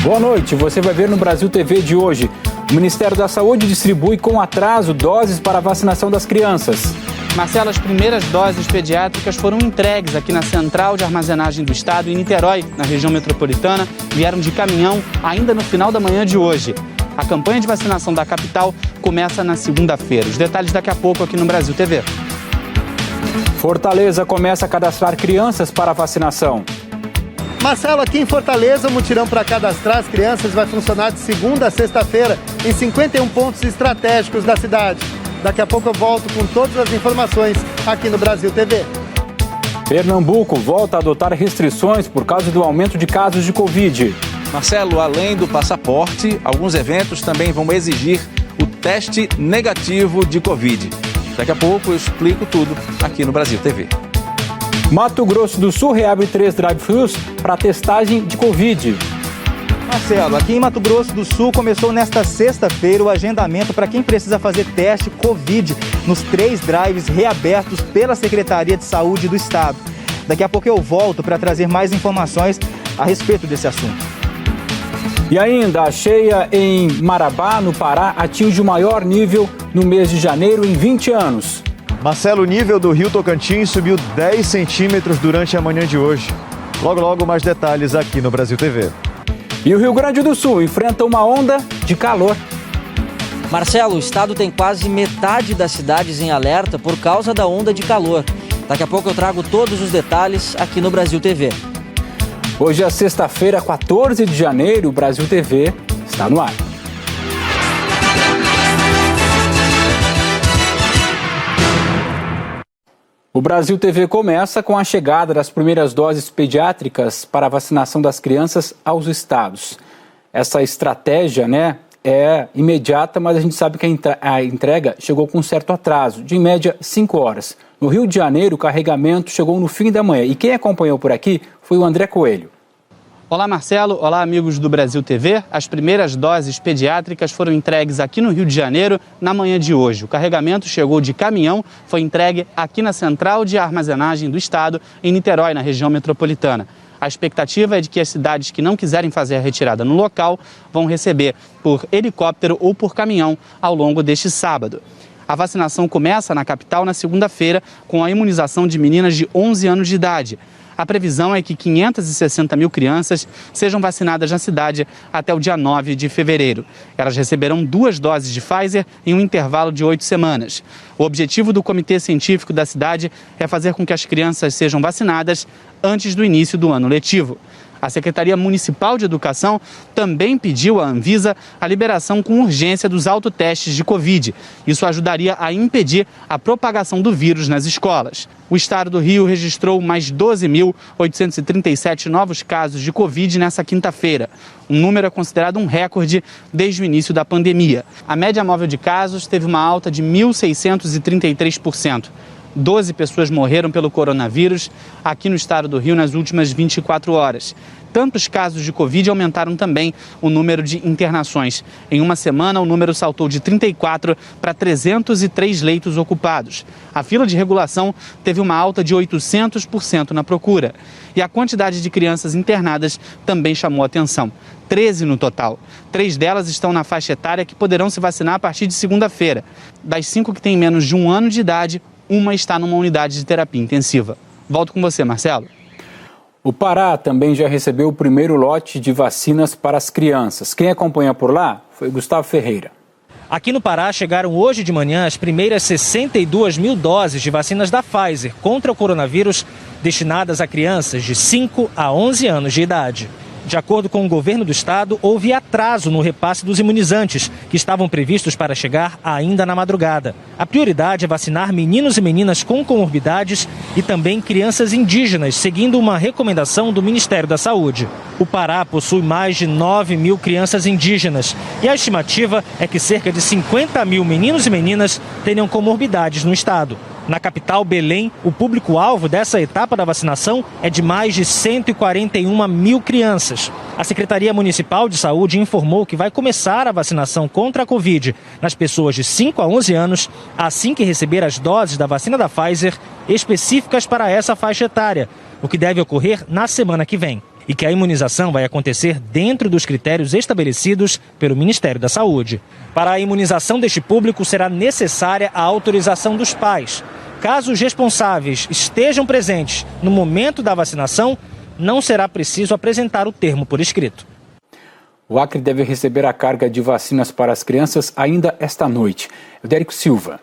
Boa noite, você vai ver no Brasil TV de hoje. O Ministério da Saúde distribui com atraso doses para a vacinação das crianças. Marcelo, as primeiras doses pediátricas foram entregues aqui na Central de Armazenagem do Estado, em Niterói, na região metropolitana. Vieram de caminhão ainda no final da manhã de hoje. A campanha de vacinação da capital começa na segunda-feira. Os detalhes daqui a pouco aqui no Brasil TV. Fortaleza começa a cadastrar crianças para a vacinação. Marcelo, aqui em Fortaleza, o mutirão para cadastrar as crianças vai funcionar de segunda a sexta-feira em 51 pontos estratégicos da cidade. Daqui a pouco eu volto com todas as informações aqui no Brasil TV. Pernambuco volta a adotar restrições por causa do aumento de casos de Covid. Marcelo, além do passaporte, alguns eventos também vão exigir o teste negativo de Covid. Daqui a pouco eu explico tudo aqui no Brasil TV. Mato Grosso do Sul reabre 3 drive-thrus para testagem de Covid. Marcelo, aqui em Mato Grosso do Sul começou nesta sexta-feira o agendamento para quem precisa fazer teste Covid nos 3 drives reabertos pela Secretaria de Saúde do Estado. Daqui a pouco eu volto para trazer mais informações a respeito desse assunto. E ainda, a cheia em Marabá, no Pará, atinge o maior nível no mês de janeiro em 20 anos. Marcelo, o nível do Rio Tocantins subiu 10 centímetros durante a manhã de hoje. Logo, mais detalhes aqui no Brasil TV. E o Rio Grande do Sul enfrenta uma onda de calor. Marcelo, o estado tem quase metade das cidades em alerta por causa da onda de calor. Daqui a pouco eu trago todos os detalhes aqui no Brasil TV. Hoje é sexta-feira, 14 de janeiro, o Brasil TV está no ar. O Brasil TV começa com a chegada das primeiras doses pediátricas para a vacinação das crianças aos estados. Essa estratégia, é imediata, mas a gente sabe que a entrega chegou com um certo atraso, de em média 5 horas. No Rio de Janeiro, o carregamento chegou no fim da manhã e quem acompanhou por aqui foi o André Coelho. Olá, Marcelo. Olá, amigos do Brasil TV. As primeiras doses pediátricas foram entregues aqui no Rio de Janeiro na manhã de hoje. O carregamento chegou de caminhão, foi entregue aqui na Central de Armazenagem do Estado, em Niterói, na região metropolitana. A expectativa é de que as cidades que não quiserem fazer a retirada no local vão receber por helicóptero ou por caminhão ao longo deste sábado. A vacinação começa na capital na segunda-feira com a imunização de meninas de 11 anos de idade. A previsão é que 560 mil crianças sejam vacinadas na cidade até o dia 9 de fevereiro. Elas receberão 2 doses de Pfizer em um intervalo de 8 semanas. O objetivo do Comitê Científico da cidade é fazer com que as crianças sejam vacinadas antes do início do ano letivo. A Secretaria Municipal de Educação também pediu à Anvisa a liberação com urgência dos autotestes de Covid. Isso ajudaria a impedir a propagação do vírus nas escolas. O estado do Rio registrou mais 12.837 novos casos de Covid nessa quinta-feira. O número é considerado um recorde desde o início da pandemia. A média móvel de casos teve uma alta de 1.633%. 12 pessoas morreram pelo coronavírus aqui no estado do Rio nas últimas 24 horas. Tantos casos de Covid aumentaram também o número de internações. Em uma semana, o número saltou de 34 para 303 leitos ocupados. A fila de regulação teve uma alta de 800% na procura. E a quantidade de crianças internadas também chamou a atenção. 13 no total. 3 delas estão na faixa etária que poderão se vacinar a partir de segunda-feira. Das 5 que têm menos de 1 ano de idade, uma está numa unidade de terapia intensiva. Volto com você, Marcelo. O Pará também já recebeu o primeiro lote de vacinas para as crianças. Quem acompanha por lá foi Gustavo Ferreira. Aqui no Pará chegaram hoje de manhã as primeiras 62 mil doses de vacinas da Pfizer contra o coronavírus destinadas a crianças de 5 a 11 anos de idade. De acordo com o governo do estado, houve atraso no repasse dos imunizantes, que estavam previstos para chegar ainda na madrugada. A prioridade é vacinar meninos e meninas com comorbidades e também crianças indígenas, seguindo uma recomendação do Ministério da Saúde. O Pará possui mais de 9 mil crianças indígenas e a estimativa é que cerca de 50 mil meninos e meninas tenham comorbidades no estado. Na capital, Belém, o público-alvo dessa etapa da vacinação é de mais de 141 mil crianças. A Secretaria Municipal de Saúde informou que vai começar a vacinação contra a Covid nas pessoas de 5 a 11 anos, assim que receber as doses da vacina da Pfizer específicas para essa faixa etária, o que deve ocorrer na semana que vem. e que a imunização vai acontecer dentro dos critérios estabelecidos pelo Ministério da Saúde. Para a imunização deste público, será necessária a autorização dos pais. Caso os responsáveis estejam presentes no momento da vacinação, não será preciso apresentar o termo por escrito. O Acre deve receber a carga de vacinas para as crianças ainda esta noite. Eudérico Silva.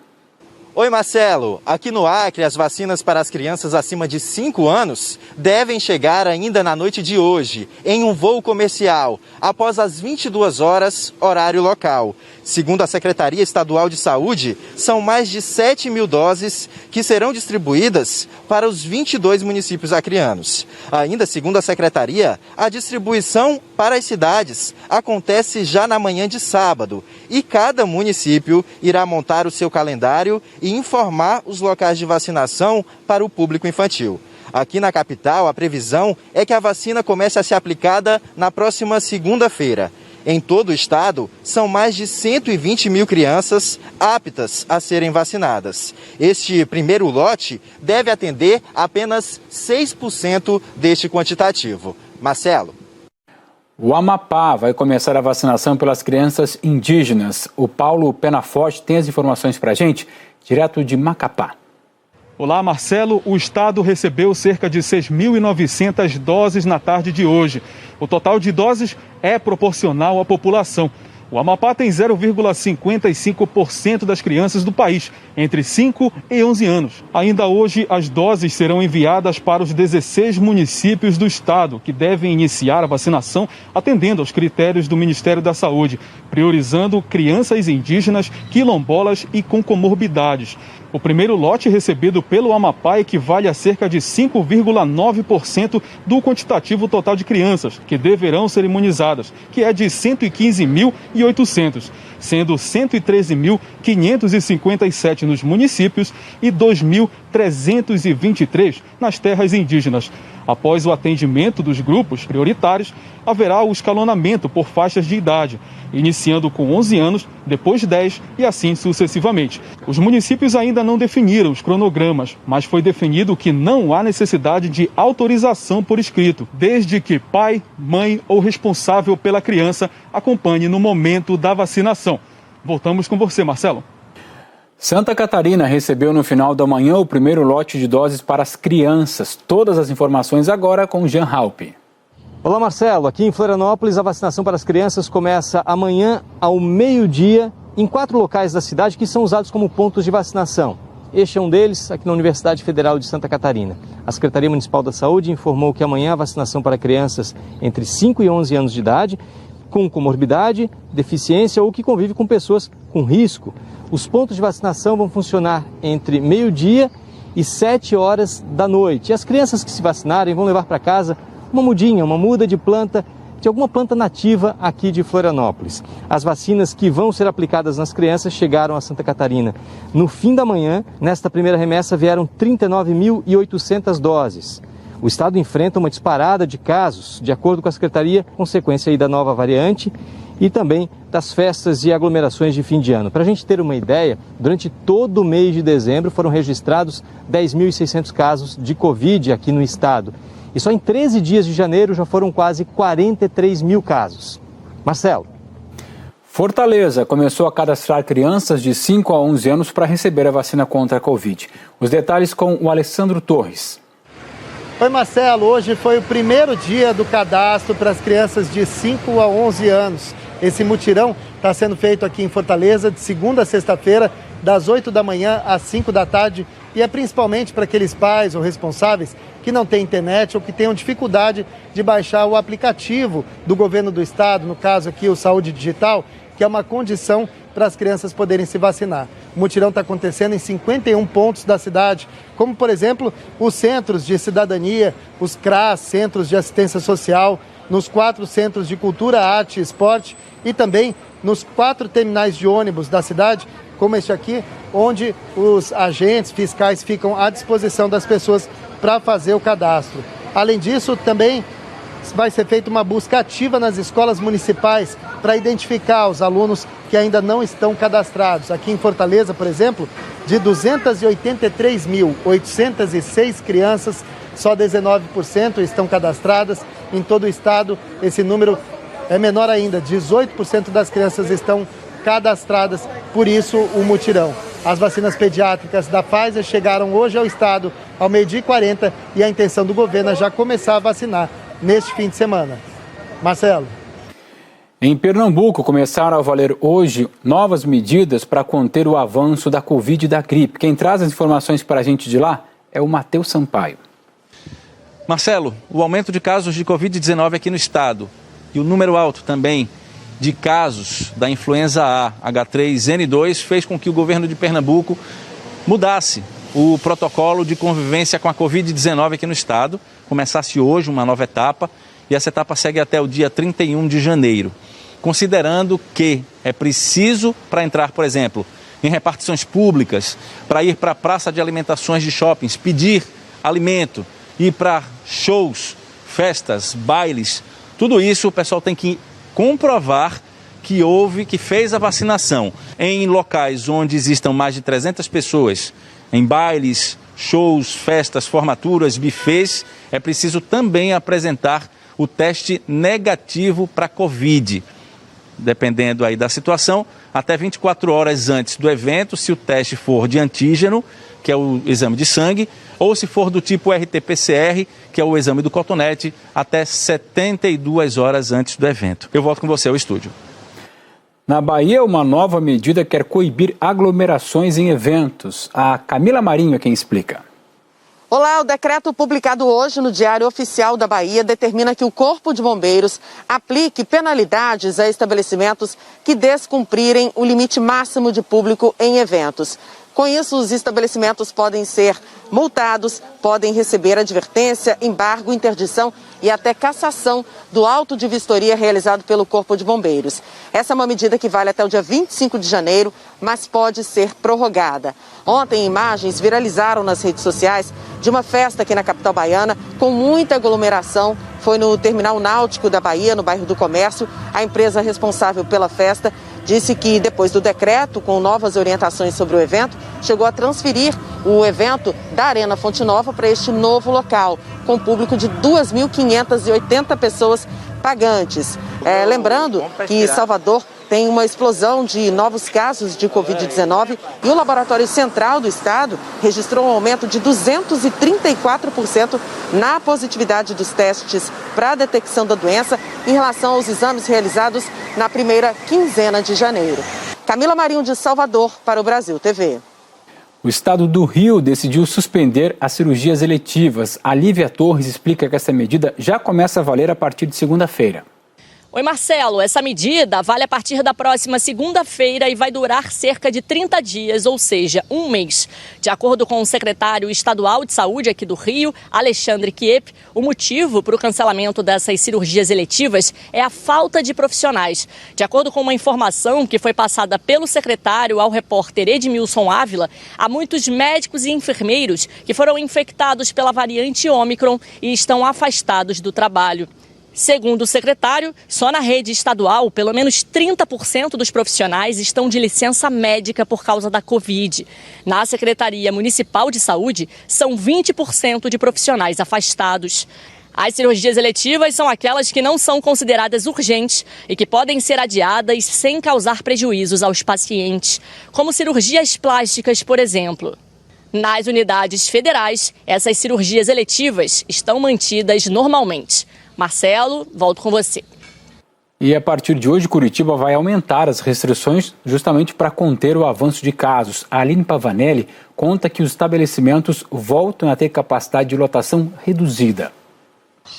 Oi, Marcelo. Aqui no Acre, as vacinas para as crianças acima de 5 anos devem chegar ainda na noite de hoje, em um voo comercial, após as 22 horas, horário local. Segundo a Secretaria Estadual de Saúde, são mais de 7 mil doses que serão distribuídas para os 22 municípios acreanos. Ainda segundo a Secretaria, a distribuição para as cidades acontece já na manhã de sábado e cada município irá montar o seu calendário e informar os locais de vacinação para o público infantil. Aqui na capital, a previsão é que a vacina comece a ser aplicada na próxima segunda-feira. Em todo o estado, são mais de 120 mil crianças aptas a serem vacinadas. Este primeiro lote deve atender apenas 6% deste quantitativo. Marcelo. O Amapá vai começar a vacinação pelas crianças indígenas. O Paulo Penaforte tem as informações para a gente, direto de Macapá. Olá, Marcelo. O estado recebeu cerca de 6.900 doses na tarde de hoje. O total de doses é proporcional à população. O Amapá tem 0,55% das crianças do país, entre 5 e 11 anos. Ainda hoje, as doses serão enviadas para os 16 municípios do estado, que devem iniciar a vacinação atendendo aos critérios do Ministério da Saúde, priorizando crianças indígenas, quilombolas e com comorbidades. O primeiro lote recebido pelo Amapá equivale a cerca de 5,9% do quantitativo total de crianças que deverão ser imunizadas, que é de 115.800, sendo 113.557 nos municípios e 2.323 nas terras indígenas. Após o atendimento dos grupos prioritários, haverá o escalonamento por faixas de idade, iniciando com 11 anos, depois 10 e assim sucessivamente. Os municípios ainda não definiram os cronogramas, mas foi definido que não há necessidade de autorização por escrito, desde que pai, mãe ou responsável pela criança acompanhe no momento da vacinação. Voltamos com você, Marcelo. Santa Catarina recebeu no final da manhã o primeiro lote de doses para as crianças. Todas as informações agora com Jean Halpe. Olá, Marcelo. Aqui em Florianópolis, a vacinação para as crianças começa amanhã ao meio-dia em 4 locais da cidade que são usados como pontos de vacinação. Este é um deles, aqui na Universidade Federal de Santa Catarina. A Secretaria Municipal da Saúde informou que amanhã a vacinação para crianças entre 5 e 11 anos de idade, com comorbidade, deficiência ou que convive com pessoas com risco. Os pontos de vacinação vão funcionar entre meio-dia e 7 horas da noite. E as crianças que se vacinarem vão levar para casa uma mudinha, uma muda de planta, de alguma planta nativa aqui de Florianópolis. As vacinas que vão ser aplicadas nas crianças chegaram a Santa Catarina no fim da manhã. Nesta primeira remessa vieram 39.800 doses. O estado enfrenta uma disparada de casos, de acordo com a Secretaria, consequência aí da nova variante e também das festas e aglomerações de fim de ano. Para a gente ter uma ideia, durante todo o mês de dezembro foram registrados 10.600 casos de Covid aqui no estado. E só em 13 dias de janeiro já foram quase 43 mil casos. Marcelo. Fortaleza começou a cadastrar crianças de 5 a 11 anos para receber a vacina contra a Covid. Os detalhes com o Alessandro Torres. Oi, Marcelo. Hoje foi o primeiro dia do cadastro para as crianças de 5 a 11 anos. Esse mutirão está sendo feito aqui em Fortaleza de segunda a sexta-feira, das 8 da manhã às 5 da tarde. E é principalmente para aqueles pais ou responsáveis que não têm internet ou que tenham dificuldade de baixar o aplicativo do governo do estado, no caso aqui o Saúde Digital, que é uma condição para as crianças poderem se vacinar. O mutirão está acontecendo em 51 pontos da cidade, como, por exemplo, os centros de cidadania, os CRAS, centros de assistência social, nos 4 centros de cultura, arte e esporte e também nos 4 terminais de ônibus da cidade, como este aqui, onde os agentes fiscais ficam à disposição das pessoas para fazer o cadastro. Além disso, também vai ser feita uma busca ativa nas escolas municipais para identificar os alunos que ainda não estão cadastrados. Aqui em Fortaleza, por exemplo, de 283.806 crianças só 19% estão cadastradas. Em todo o estado, esse número é menor ainda, 18% das crianças estão cadastradas, por isso o mutirão. As vacinas pediátricas da Pfizer chegaram hoje ao estado ao 12h40 e a intenção do governo é já começar a vacinar neste fim de semana. Marcelo. Em Pernambuco, começaram a valer hoje novas medidas para conter o avanço da Covid e da gripe. Quem traz as informações para a gente de lá é o Matheus Sampaio. Marcelo, o aumento de casos de Covid-19 aqui no estado e o número alto também de casos da influenza A, H3N2, fez com que o governo de Pernambuco mudasse o protocolo de convivência com a Covid-19 aqui no estado. Começasse hoje uma nova etapa e essa etapa segue até o dia 31 de janeiro. Considerando que é preciso, para entrar, por exemplo, em repartições públicas, para ir para a praça de alimentações de shoppings, pedir alimento, ir para shows, festas, bailes, tudo isso o pessoal tem que comprovar que fez a vacinação. Em locais onde existam mais de 300 pessoas, em bailes, shows, festas, formaturas, bufês, é preciso também apresentar o teste negativo para Covid. Dependendo aí da situação, até 24 horas antes do evento, se o teste for de antígeno, que é o exame de sangue, ou se for do tipo RT-PCR, que é o exame do cotonete, até 72 horas antes do evento. Eu volto com você ao estúdio. Na Bahia, uma nova medida quer coibir aglomerações em eventos. A Camila Marinho é quem explica. Olá, o decreto publicado hoje no Diário Oficial da Bahia determina que o Corpo de Bombeiros aplique penalidades a estabelecimentos que descumprirem o limite máximo de público em eventos. Com isso, os estabelecimentos podem ser multados, podem receber advertência, embargo, interdição e até cassação do auto de vistoria realizado pelo Corpo de Bombeiros. Essa é uma medida que vale até o dia 25 de janeiro, mas pode ser prorrogada. Ontem, imagens viralizaram nas redes sociais de uma festa aqui na capital baiana com muita aglomeração. Foi no Terminal Náutico da Bahia, no bairro do Comércio. A empresa responsável pela festa disse que depois do decreto, com novas orientações sobre o evento, chegou a transferir o evento da Arena Fonte Nova para este novo local, com público de 2.580 pessoas pagantes. Lembrando que Salvador tem uma explosão de novos casos de Covid-19 e o Laboratório Central do Estado registrou um aumento de 234% na positividade dos testes para a detecção da doença em relação aos exames realizados na primeira quinzena de janeiro. Camila Marinho, de Salvador, para o Brasil TV. O estado do Rio decidiu suspender as cirurgias eletivas. A Lívia Torres explica que essa medida já começa a valer a partir de segunda-feira. Oi, Marcelo, essa medida vale a partir da próxima segunda-feira e vai durar cerca de 30 dias, ou seja, um mês. De acordo com o secretário estadual de saúde aqui do Rio, Alexandre Kiep, o motivo para o cancelamento dessas cirurgias eletivas é a falta de profissionais. De acordo com uma informação que foi passada pelo secretário ao repórter Edmilson Ávila, há muitos médicos e enfermeiros que foram infectados pela variante Ômicron e estão afastados do trabalho. Segundo o secretário, só na rede estadual, pelo menos 30% dos profissionais estão de licença médica por causa da Covid. Na Secretaria Municipal de Saúde, são 20% de profissionais afastados. As cirurgias eletivas são aquelas que não são consideradas urgentes e que podem ser adiadas sem causar prejuízos aos pacientes, como cirurgias plásticas, por exemplo. Nas unidades federais, essas cirurgias eletivas estão mantidas normalmente. Marcelo, volto com você. E a partir de hoje, Curitiba vai aumentar as restrições justamente para conter o avanço de casos. A Aline Pavanelli conta que os estabelecimentos voltam a ter capacidade de lotação reduzida.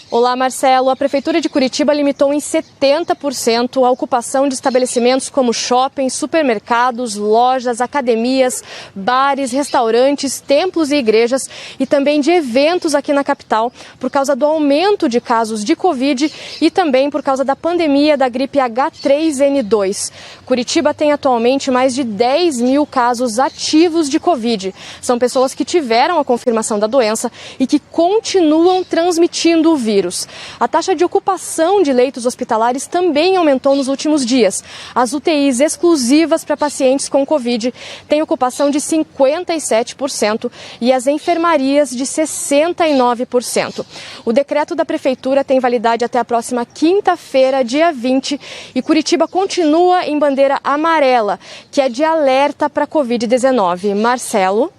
Olá, Marcelo. A Prefeitura de Curitiba limitou em 70% a ocupação de estabelecimentos como shoppings, supermercados, lojas, academias, bares, restaurantes, templos e igrejas e também de eventos aqui na capital por causa do aumento de casos de Covid e também por causa da pandemia da gripe H3N2. Curitiba tem atualmente mais de 10 mil casos ativos de Covid. São pessoas que tiveram a confirmação da doença e que continuam transmitindo pelo vírus. A taxa de ocupação de leitos hospitalares também aumentou nos últimos dias. As UTIs exclusivas para pacientes com Covid têm ocupação de 57% e as enfermarias de 69%. O decreto da Prefeitura tem validade até a próxima quinta-feira, dia 20, e Curitiba continua em bandeira amarela, que é de alerta para a Covid-19. Marcelo?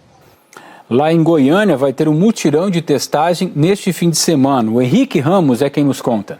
Lá em Goiânia vai ter um mutirão de testagem neste fim de semana. O Henrique Ramos é quem nos conta.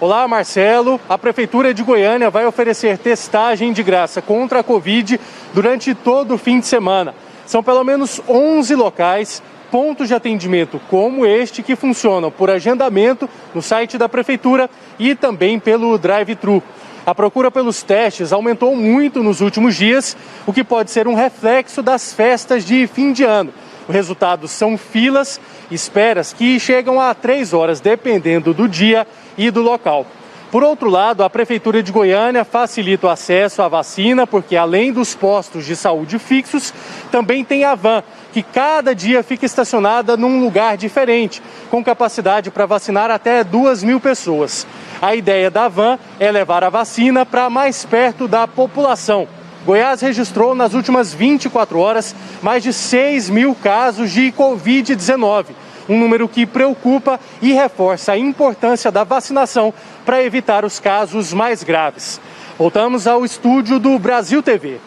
Olá, Marcelo. A Prefeitura de Goiânia vai oferecer testagem de graça contra a Covid durante todo o fim de semana. São pelo menos 11 locais, pontos de atendimento como este, que funcionam por agendamento no site da Prefeitura e também pelo drive-thru. A procura pelos testes aumentou muito nos últimos dias, o que pode ser um reflexo das festas de fim de ano. O resultado são filas, esperas que chegam a 3 horas, dependendo do dia e do local. Por outro lado, a Prefeitura de Goiânia facilita o acesso à vacina, porque além dos postos de saúde fixos, também tem a van, que cada dia fica estacionada num lugar diferente, com capacidade para vacinar até 2.000 pessoas. A ideia da van é levar a vacina para mais perto da população. Goiás registrou nas últimas 24 horas mais de 6.000 casos de Covid-19, um número que preocupa e reforça a importância da vacinação para evitar os casos mais graves. Voltamos ao estúdio do Brasil TV.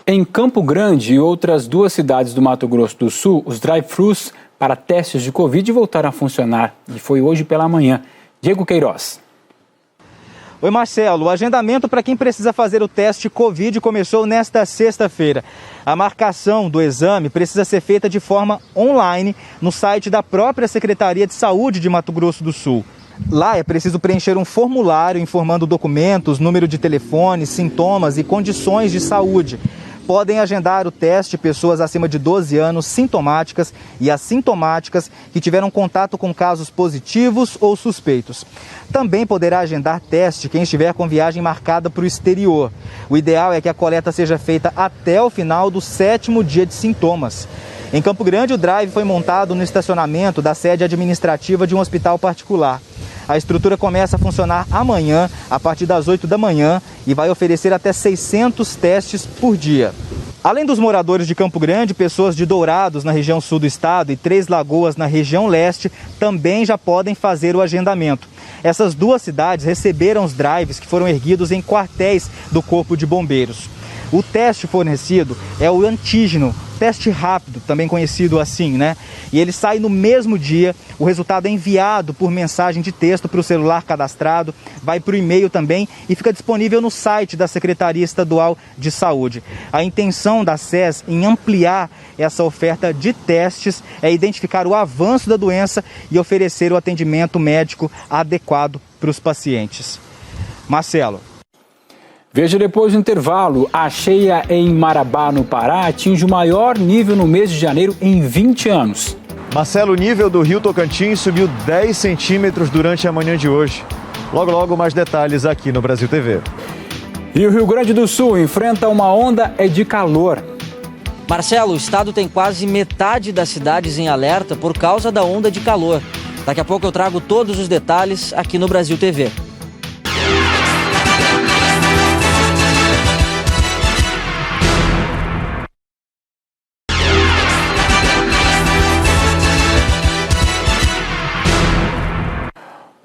Em Campo Grande e outras 2 cidades do Mato Grosso do Sul, os drive-thrus para testes de Covid voltaram a funcionar, e foi hoje pela manhã. Diego Queiroz. Oi, Marcelo. O agendamento para quem precisa fazer o teste Covid começou nesta sexta-feira. A marcação do exame precisa ser feita de forma online no site da própria Secretaria de Saúde de Mato Grosso do Sul. Lá é preciso preencher um formulário informando documentos, número de telefone, sintomas e condições de saúde. Podem agendar o teste pessoas acima de 12 anos sintomáticas e assintomáticas que tiveram contato com casos positivos ou suspeitos. Também poderá agendar teste quem estiver com viagem marcada para o exterior. O ideal é que a coleta seja feita até o final do 7º dia de sintomas. Em Campo Grande, o drive foi montado no estacionamento da sede administrativa de um hospital particular. A estrutura começa a funcionar amanhã, a partir das 8 da manhã, e vai oferecer até 600 testes por dia. Além dos moradores de Campo Grande, pessoas de Dourados, na região sul do estado, e Três Lagoas, na região leste, também já podem fazer o agendamento. Essas 2 cidades receberam os drives que foram erguidos em quartéis do Corpo de Bombeiros. O teste fornecido é o antígeno, teste rápido, também conhecido assim, né? E ele sai no mesmo dia, o resultado é enviado por mensagem de texto para o celular cadastrado, vai para o e-mail também e fica disponível no site da Secretaria Estadual de Saúde. A intenção da SES em ampliar essa oferta de testes é identificar o avanço da doença e oferecer o atendimento médico adequado para os pacientes. Marcelo. Veja depois do intervalo, a cheia em Marabá, no Pará, atinge o maior nível no mês de janeiro em 20 anos. Marcelo, o nível do Rio Tocantins subiu 10 centímetros durante a manhã de hoje. Logo, logo, mais detalhes aqui no Brasil TV. E o Rio Grande do Sul enfrenta uma onda de calor. Marcelo, o estado tem quase metade das cidades em alerta por causa da onda de calor. Daqui a pouco eu trago todos os detalhes aqui no Brasil TV.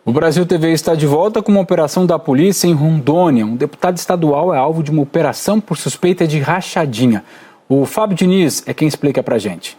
O Brasil TV está de volta com uma operação da polícia em Rondônia. Um deputado estadual é alvo de uma operação por suspeita de rachadinha. O Fábio Diniz é quem explica pra gente.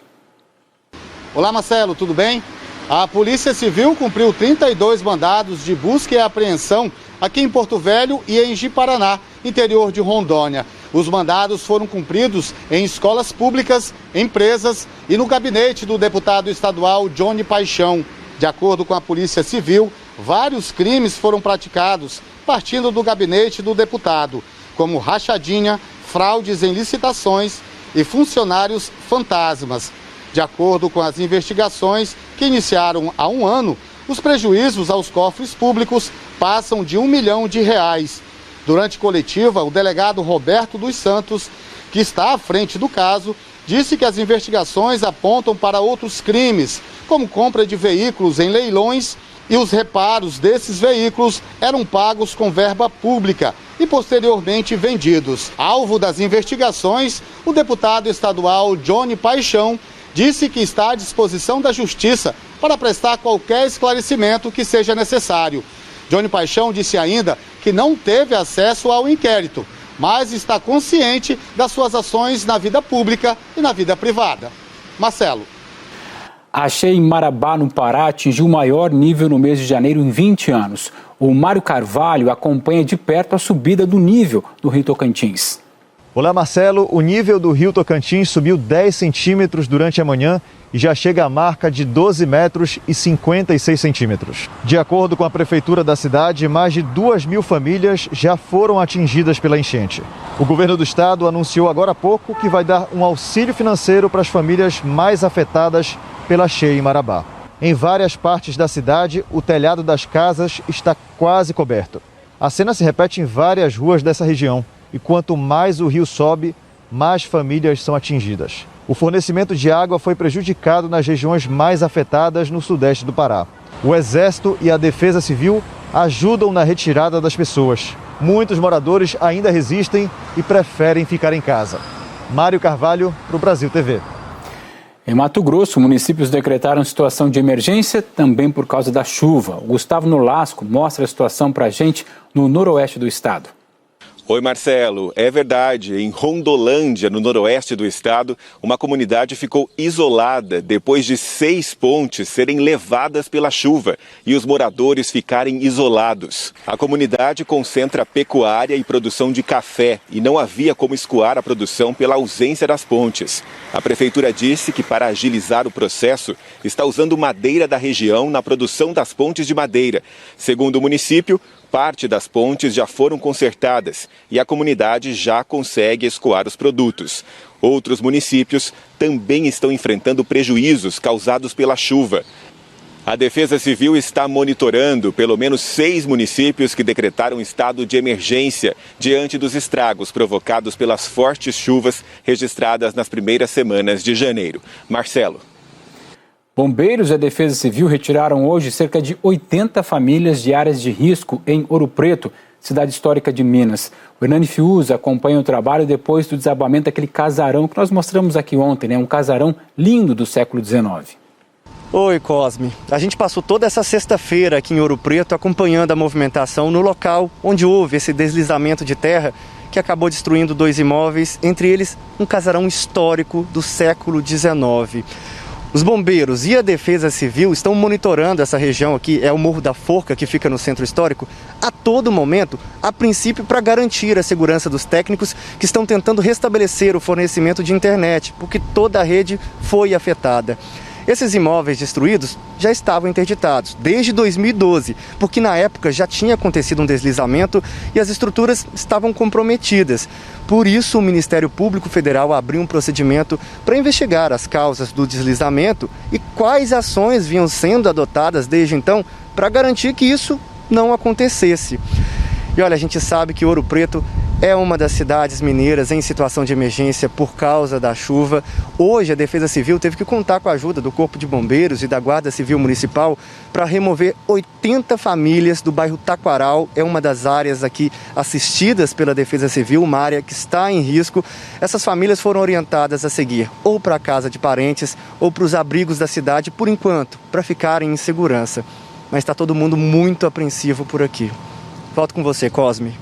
Olá, Marcelo, tudo bem? A Polícia Civil cumpriu 32 mandados de busca e apreensão aqui em Porto Velho e em Ji-Paraná, interior de Rondônia. Os mandados foram cumpridos em escolas públicas, empresas e no gabinete do deputado estadual Johnny Paixão. De acordo com a Polícia Civil, vários crimes foram praticados partindo do gabinete do deputado, como rachadinha, fraudes em licitações e funcionários fantasmas. De acordo com as investigações que iniciaram há um ano, os prejuízos aos cofres públicos passam de R$1 milhão. Durante coletiva, o delegado Roberto dos Santos, que está à frente do caso, disse que as investigações apontam para outros crimes, como compra de veículos em leilões, e os reparos desses veículos eram pagos com verba pública e posteriormente vendidos. Alvo das investigações, o deputado estadual Johnny Paixão disse que está à disposição da Justiça para prestar qualquer esclarecimento que seja necessário. Johnny Paixão disse ainda que não teve acesso ao inquérito, mas está consciente das suas ações na vida pública e na vida privada. Marcelo. A cheia em Marabá, no Pará, atingiu o maior nível no mês de janeiro em 20 anos. O Mário Carvalho acompanha de perto a subida do nível do Rio Tocantins. Olá, Marcelo. O nível do Rio Tocantins subiu 10 centímetros durante a manhã e já chega à marca de 12 metros e 56 centímetros. De acordo com a prefeitura da cidade, mais de 2.000 famílias já foram atingidas pela enchente. O governo do estado anunciou agora há pouco que vai dar um auxílio financeiro para as famílias mais afetadas pela cheia em Marabá. Em várias partes da cidade, o telhado das casas está quase coberto. A cena se repete em várias ruas dessa região. E quanto mais o rio sobe, mais famílias são atingidas. O fornecimento de água foi prejudicado nas regiões mais afetadas no sudeste do Pará. O Exército e a Defesa Civil ajudam na retirada das pessoas. Muitos moradores ainda resistem e preferem ficar em casa. Mário Carvalho, para o Brasil TV. Em Mato Grosso, municípios decretaram situação de emergência também por causa da chuva. O Gustavo Nolasco mostra a situação para a gente no noroeste do estado. Oi, Marcelo. É verdade. Em Rondolândia, no noroeste do estado, uma comunidade ficou isolada depois de 6 pontes serem levadas pela chuva e os moradores ficarem isolados. A comunidade concentra pecuária e produção de café e não havia como escoar a produção pela ausência das pontes. A prefeitura disse que, para agilizar o processo, está usando madeira da região na produção das pontes de madeira. Segundo o município, parte das pontes já foram consertadas e a comunidade já consegue escoar os produtos. Outros municípios também estão enfrentando prejuízos causados pela chuva. A Defesa Civil está monitorando pelo menos 6 municípios que decretaram estado de emergência diante dos estragos provocados pelas fortes chuvas registradas nas primeiras semanas de janeiro. Marcelo. Bombeiros e a Defesa Civil retiraram hoje cerca de 80 famílias de áreas de risco em Ouro Preto, cidade histórica de Minas. O Hernani Fiuza acompanha o trabalho depois do desabamento daquele casarão que nós mostramos aqui ontem, né? Um casarão lindo do século XIX. Oi, Cosme. A gente passou toda essa sexta-feira aqui em Ouro Preto acompanhando a movimentação no local onde houve esse deslizamento de terra que acabou destruindo 2 imóveis, entre eles um casarão histórico do século XIX. Os bombeiros e a Defesa Civil estão monitorando essa região aqui, é o Morro da Forca, que fica no centro histórico, a todo momento, a princípio para garantir a segurança dos técnicos que estão tentando restabelecer o fornecimento de internet, porque toda a rede foi afetada. Esses imóveis destruídos já estavam interditados desde 2012, porque na época já tinha acontecido um deslizamento e as estruturas estavam comprometidas. Por isso, o Ministério Público Federal abriu um procedimento para investigar as causas do deslizamento e quais ações vinham sendo adotadas desde então para garantir que isso não acontecesse. E olha, a gente sabe que Ouro Preto é uma das cidades mineiras em situação de emergência por causa da chuva. Hoje a Defesa Civil teve que contar com a ajuda do Corpo de Bombeiros e da Guarda Civil Municipal para remover 80 famílias do bairro Taquaral. É uma das áreas aqui assistidas pela Defesa Civil, uma área que está em risco. Essas famílias foram orientadas a seguir ou para a casa de parentes ou para os abrigos da cidade por enquanto, para ficarem em segurança. Mas está todo mundo muito apreensivo por aqui. Volto com você, Cosme.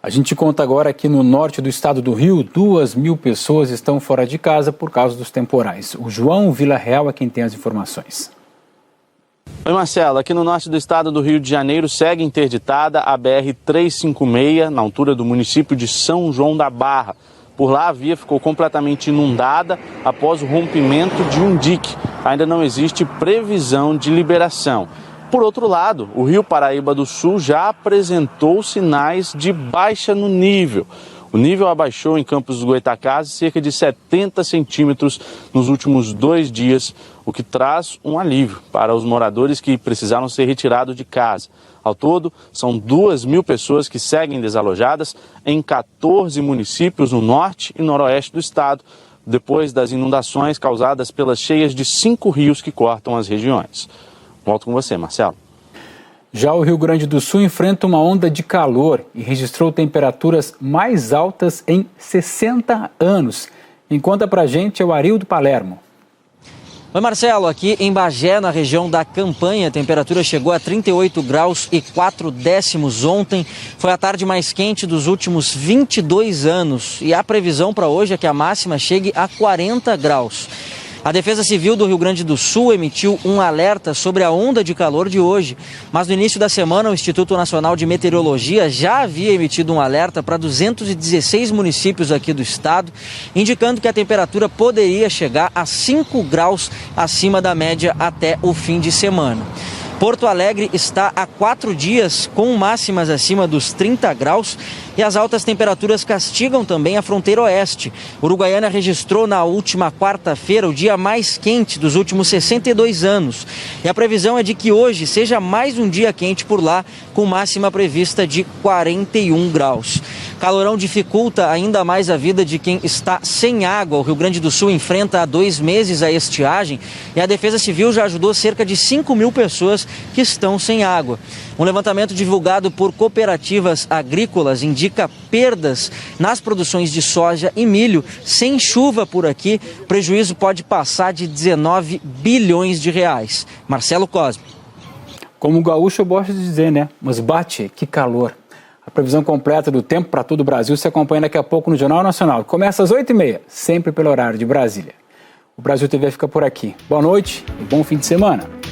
A gente conta agora que no norte do estado do Rio, 2.000 pessoas estão fora de casa por causa dos temporais. O João Villarreal é quem tem as informações. Oi, Marcelo. Aqui no norte do estado do Rio de Janeiro segue interditada a BR-356, na altura do município de São João da Barra. Por lá a via ficou completamente inundada após o rompimento de um dique. Ainda não existe previsão de liberação. Por outro lado, o Rio Paraíba do Sul já apresentou sinais de baixa no nível. O nível abaixou em Campos dos Goytacazes cerca de 70 centímetros nos últimos 2 dias, o que traz um alívio para os moradores que precisaram ser retirados de casa. Ao todo, são 2.000 pessoas que seguem desalojadas em 14 municípios no norte e noroeste do estado, depois das inundações causadas pelas cheias de 5 rios que cortam as regiões. Volto com você, Marcelo. Já o Rio Grande do Sul enfrenta uma onda de calor e registrou temperaturas mais altas em 60 anos. Quem conta pra gente é o Arildo Palermo. Oi, Marcelo, aqui em Bagé, na região da Campanha, a temperatura chegou a 38 graus e 4 décimos ontem. Foi a tarde mais quente dos últimos 22 anos e a previsão para hoje é que a máxima chegue a 40 graus. A Defesa Civil do Rio Grande do Sul emitiu um alerta sobre a onda de calor de hoje, mas no início da semana o Instituto Nacional de Meteorologia já havia emitido um alerta para 216 municípios aqui do estado, indicando que a temperatura poderia chegar a 5 graus acima da média até o fim de semana. Porto Alegre está há 4 dias com máximas acima dos 30 graus e as altas temperaturas castigam também a fronteira oeste. Uruguaiana registrou na última quarta-feira o dia mais quente dos últimos 62 anos. E a previsão é de que hoje seja mais um dia quente por lá, com máxima prevista de 41 graus. Calorão dificulta ainda mais a vida de quem está sem água. O Rio Grande do Sul enfrenta há 2 meses a estiagem e a Defesa Civil já ajudou cerca de 5 mil pessoas que estão sem água. Um levantamento divulgado por cooperativas agrícolas indica perdas nas produções de soja e milho. Sem chuva por aqui, o prejuízo pode passar de 19 bilhões de reais. Marcelo Cosme. Como gaúcho eu gosto de dizer, né? Mas bate, que calor. A previsão completa do tempo para todo o Brasil se acompanha daqui a pouco no Jornal Nacional. Começa às 8h30, sempre pelo horário de Brasília. O Brasil TV fica por aqui. Boa noite e bom fim de semana.